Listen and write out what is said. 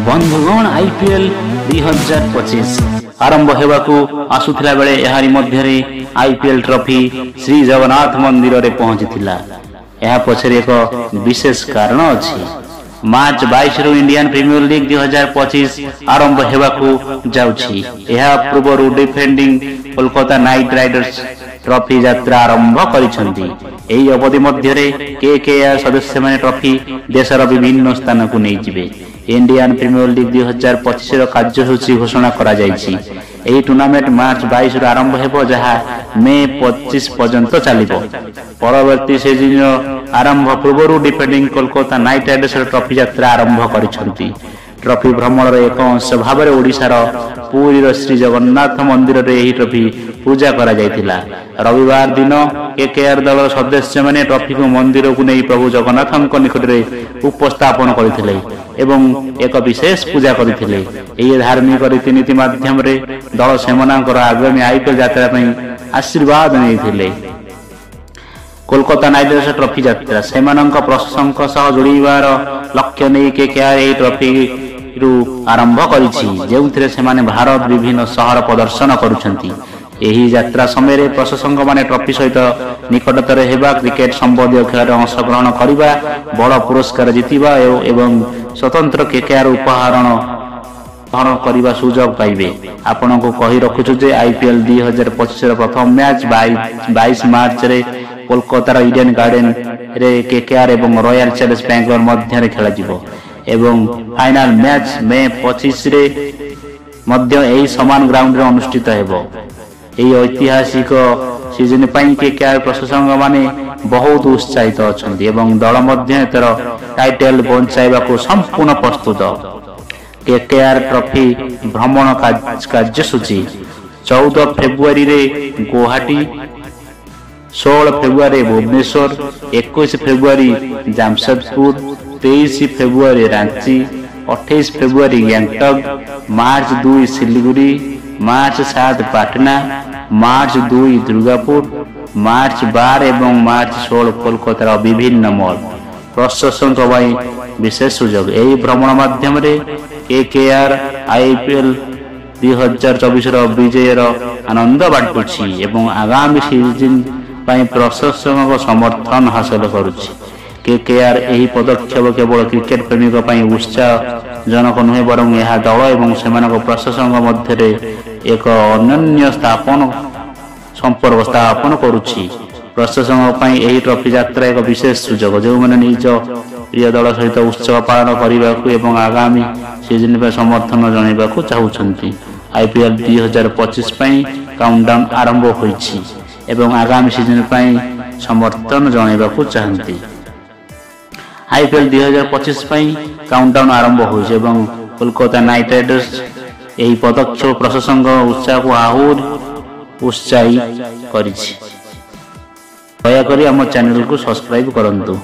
बंधुगण आईपीएल 2025 आरंभ होगाकू आसुथिला बेले एहारी मध्यरे आईपीएल ट्रॉफी श्री जगन्नाथ मंदिर रे पहुंचीथिला। यह पछरे एक विशेष कारण अछि। मार्च 22 रु इंडियन प्रीमियर लीग 2025 आरंभ होगाकू जाउछि। यह पूर्व defending Kolkata night Riders trophy यात्रा आरंभ करिसंती। एही अवधि मध्यरे केकेआर सदस्य माने ट्रॉफी देशर विभिन्न स्थान को नहीं जिवे। इंडियन प्रीमियर लीग 2025 रो कार्यसूची घोषणा करा जायछि। एही टूर्नामेंट मार्च 22 रु आरंभ हेबो जहा मे 25 पर्यंत चलिबो। परवर्ती सीजन आरंभ पूर्व defending Kolkata night Riders trophy यात्रा आरंभ करिसंती। ट्रॉफी भ्रमण एक अंश भाव में ओडिशार पुरीर श्री जगन्नाथ मंदिर रे एही ट्रॉफी पूजा करा जायतिला। रविवार दिन केकेआर दल सदस्य माने ट्रॉफी को मंदिर को नहीं प्रभु जगन्नाथ निकट में उपस्थापन करथिले एवं एक विशेष पूजा करथिले। एही धार्मिक रीतिनीति माध्यम रे दल सेमनांकर आगामी आईपीएल यात्रा पई आशीर्वाद नैथिले। कोलकाता नाइट राइडर्स ट्रॉफी यात्रा सेमानंक प्रशंसक सह जोड़ीबार लक्ष्य नहीं केकेआर एही ट्रॉफी रु आरंभ करिछि, जेउथिरे सेमाने भारत विभिन्न शहर प्रदर्शन करुछंती। एही यात्रा समय रे प्रशंसक माने ट्रॉफी सहित निकटतर हेबा, क्रिकेट संबंधी खेल में अंशग्रहण करिबा, बड़ पुरस्कार जितिबा एवं स्वतंत्र केकेआर उपहारण करने सुजोग पाइबे। आपण को कही रखुछु जे आईपीएल 2025 रो प्रथम मैच 22 मार्च रे कोलकाता ईडन गार्डन रे केकेआर एवं रॉयल चैलेंजर्स बेंगलोर मध्य खेला जिवो एवं फाइनल मैच मे 25 रे मध्य एही समान ग्राउंड रे अनुष्ठित हेबो। एही ऐतिहासिक सीजन पई केकेआर प्रशंसक माने बहुत उत्साहित अछंती एवं दल मध्य एतर टाइटल बंचाइबा को संपूर्ण प्रस्तुत। केकेआर ट्रॉफी भ्रमण कार्यसूची 14 फेब्रुआरी रे गुवाहाटी, 16 फेब्रुआरी भुवनेश्वर, 21 फेब्रुआरी जमशेदपुर, 23 फेब्रुआरी रांची, 28 फेब्रुआरी गैंगटॉक, मार्च 2 सिलीगुड़ी, मार्च 7 पाटना, मार्च 2 दुर्गापुर, मार्च 12 एवं मार्च 16 कोलकातार विभिन्न मॉल प्रशंसक विशेष सुजोग। यही भ्रमण माध्यम रे केकेआर आईपीएल 2024 विजयर आनंद बांटुछि एवं आगामी सीजन पाई प्रशंसक समर्थन हासिल करुछि। केकेआर एही पदक्षेप केवल क्रिकेट प्रेमी पाई उत्साहजनक नुहे बरं यह दल एवं सेमानक प्रशंसक मध्य एक अनन्य संपर्क स्थापन करुछि। प्रशंसक पाई एही ट्रॉफी यात्रा एक विशेष सुजोग, जो माने निज प्रिय दल सहित उत्सव पालन करने एवं आगामी सीजन पर समर्थन जणाइबाकू चाहुछंती। आईपीएल 2025 पई काउंटडाउन आरंभ होईछि एवं आगामी सीजन पई समर्थन जणाइबाकू चाहंती। आईपीएल 2025 पई काउंटडाउन आरंभ होईछि एवं कोलकाता नाइट राइडर्स एही पदक्षेप प्रशंसक उत्साह को आहुर उत्साही करिछि। दया करी हम चैनल को सब्सक्राइब करंतु।